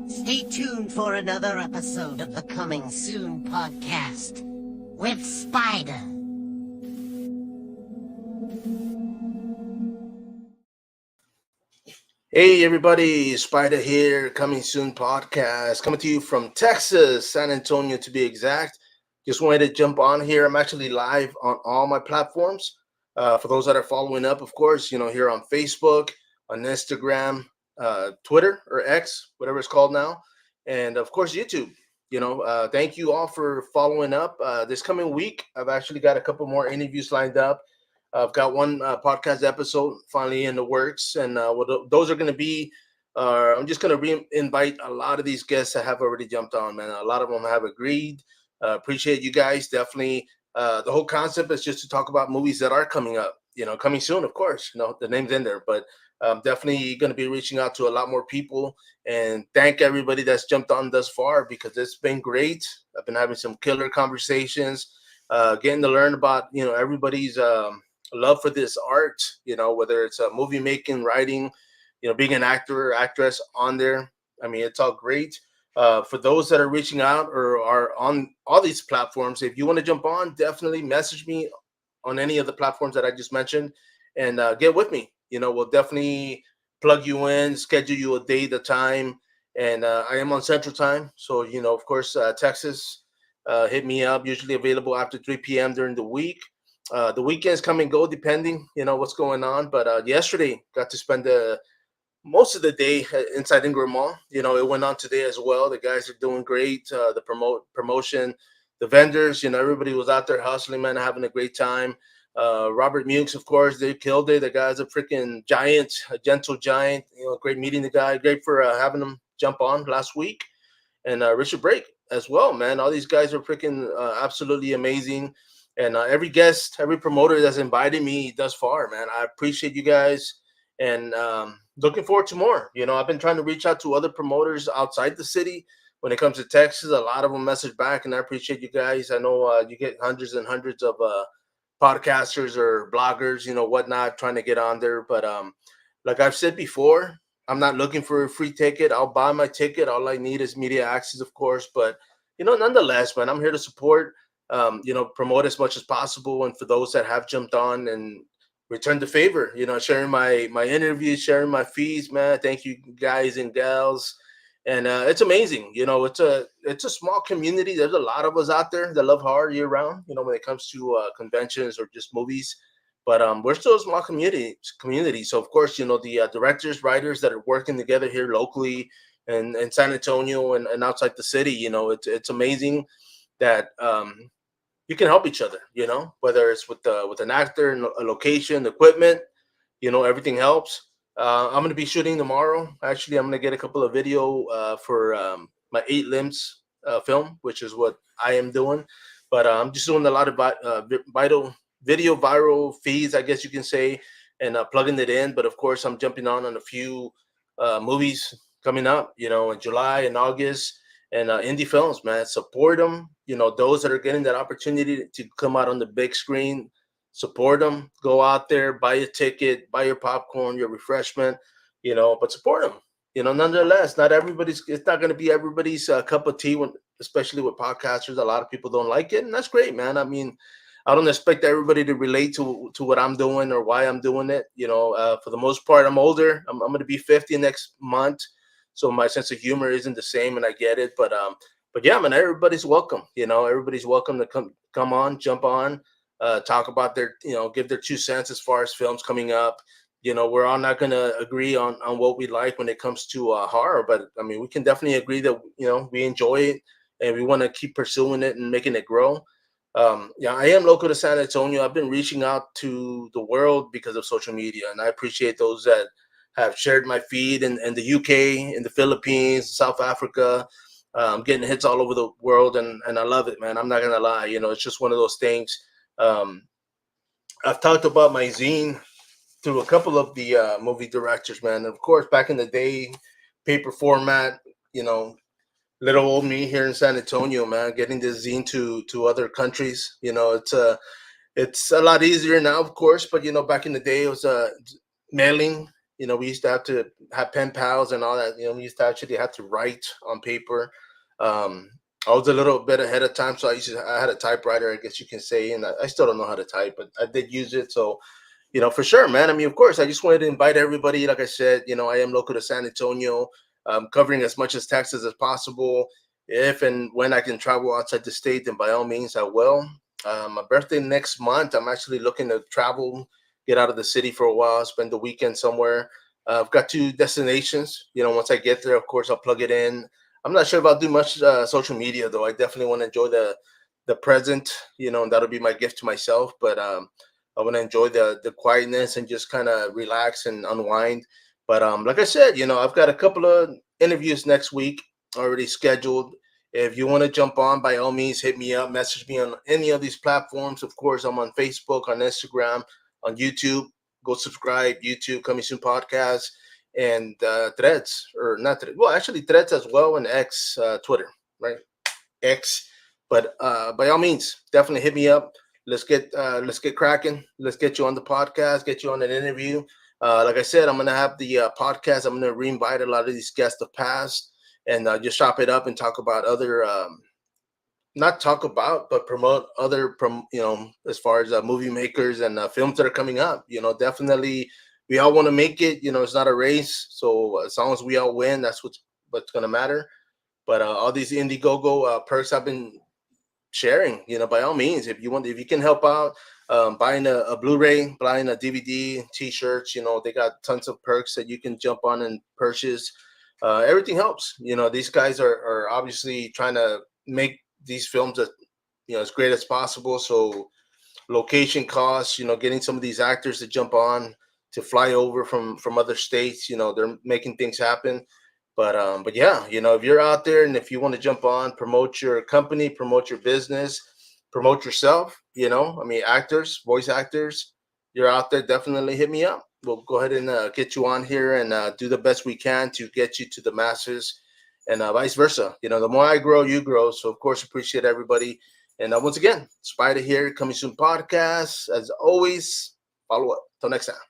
Stay tuned for another episode of the Coming Soon podcast with sPidA. Hey everybody, sPidA here, Coming Soon podcast, coming to you from Texas, San Antonio to be exact. Just wanted to jump on here. I'm actually live on all my platforms. For those that are following up, of course, here on Facebook, on Instagram, Twitter or X, whatever it's called now, and of course YouTube. Thank you all for following up. This coming week, I've actually got a couple more interviews lined up. I've got one podcast episode finally in the works, and those are going to be. I'm just going to invite a lot of these guests that have already jumped on, man. A lot of them have agreed. Appreciate you guys. Definitely. The whole concept is just to talk about movies that are coming up. Coming soon, of course. The name's in there, but definitely going to be reaching out to a lot more people. And thank everybody that's jumped on thus far because it's been great. I've been having some killer conversations, getting to learn about everybody's. Love for this art, whether it's movie making, writing, being an actor or actress on there. I mean, it's all great. For those that are reaching out or are on all these platforms, if you want to jump on, definitely message me on any of the platforms that I just mentioned and get with me. We'll definitely plug you in, schedule you a date, a time. And I am on Central Time. So, of course, Texas, hit me up, usually available after 3 p.m. during the week. The weekends come and go depending, what's going on. But yesterday got to spend most of the day inside Ingram Mall. It went on today as well. The guys are doing great. The promotion, the vendors, everybody was out there hustling, man, having a great time. Robert Mukes, of course, they killed it. The guy's a freaking giant, a gentle giant. Great meeting the guy. Great for having him jump on last week. And Richard Brake as well, man. All these guys are freaking absolutely amazing. And every guest, every promoter that's invited me thus far, man, I appreciate you guys. And looking forward to more. I've been trying to reach out to other promoters outside the city. When it comes to Texas, a lot of them message back, and I appreciate you guys. I know you get hundreds and hundreds of podcasters or bloggers, whatnot, trying to get on there. But like I've said before, I'm not looking for a free ticket. I'll buy my ticket. All I need is media access, of course. But, nonetheless, man, I'm here to support. Promote as much as possible. And for those that have jumped on and returned the favor, sharing my interviews, sharing my feeds, man. Thank you guys and gals. And it's amazing. It's a small community. There's a lot of us out there that love horror year round, when it comes to conventions or just movies. But we're still a small community. So of course, the directors, writers that are working together here locally and in San Antonio and outside the city, it's amazing that you can help each other, whether it's with an actor, a location, equipment, everything helps. I'm going to be shooting tomorrow. Actually, I'm going to get a couple of video for my 8 Limbs film, which is what I am doing. But I'm just doing a lot of viral feeds, I guess you can say, and plugging it in. But of course, I'm jumping on a few movies coming up, in July and August. And indie films, man, support them. Those that are getting that opportunity to come out on the big screen, support them. Go out there, buy a ticket, buy your popcorn, your refreshment, but support them. Nonetheless, it's not going to be everybody's cup of tea, especially with podcasters. A lot of people don't like it, and that's great, man. I mean, I don't expect everybody to relate to what I'm doing or why I'm doing it. For the most part, I'm older. I'm going to be 50 next month. So my sense of humor isn't the same, and I get it. But yeah, man, everybody's welcome. Everybody's welcome to come on, jump on, talk about their, give their 2 cents as far as films coming up. We're all not going to agree on what we like when it comes to horror, but I mean, we can definitely agree that we enjoy it and we want to keep pursuing it and making it grow. Yeah, I am local to San Antonio. I've been reaching out to the world because of social media, and I appreciate those that have shared my feed in the UK, in the Philippines, South Africa. I'm getting hits all over the world, and I love it, man. I'm not going to lie. It's just one of those things. I've talked about my zine through a couple of the movie directors, man. And of course, back in the day, paper format, little old me here in San Antonio, man, getting this zine to other countries. It's a lot easier now, of course, but back in the day, it was mailing We used to have pen pals and all that. We used to actually have to write on paper. Um, I was a little bit ahead of time, so I had a typewriter, I guess you can say, and I still don't know how to type, but I did use it. So, for sure, man. I mean, of course, I just wanted to invite everybody. Like I said, I am local to San Antonio, covering as much as Texas as possible. If and when I can travel outside the state, then by all means, I will. My birthday next month. I'm actually looking to travel, get out of the city for a while, spend the weekend somewhere. I've got two destinations. Once I get there, of course, I'll plug it in. I'm not sure if I'll do much social media, though. I definitely want to enjoy the present, and that'll be my gift to myself. But I want to enjoy the quietness and just kind of relax and unwind. But like I said, I've got a couple of interviews next week already scheduled. If you want to jump on, by all means, hit me up, message me on any of these platforms. Of course, I'm on Facebook, on Instagram, on YouTube. Go subscribe, YouTube, Coming Soon Podcast, and Threads, or not Threads. Well, actually, Threads as well, and X, Twitter, right? X. But by all means, definitely hit me up. Let's get cracking. Let's get you on the podcast, get you on an interview. Like I said, I'm gonna have the podcast. I'm gonna reinvite a lot of these guests of past and just chop it up and talk about other not talk about but promote other as far as movie makers and films that are coming up. Definitely we all want to make it. It's not a race, so as long as we all win, that's what's gonna matter. But all these Indiegogo perks I've been sharing, by all means, if you can help out, buying a Blu-ray, buying a DVD, T-shirts, they got tons of perks that you can jump on and purchase. Everything helps. These guys are obviously trying to make these films as great as possible. So location costs, getting some of these actors to jump on to fly over from other states, they're making things happen. But yeah, if you're out there and if you want to jump on, promote your company, promote your business, promote yourself, I mean, actors, voice actors, you're out there, definitely hit me up. We'll go ahead and get you on here and do the best we can to get you to the masses, and vice versa. The more I grow, you grow. So of course, appreciate everybody. And once again, sPidA here, Coming Soon Podcast. As always, follow up. Till next time.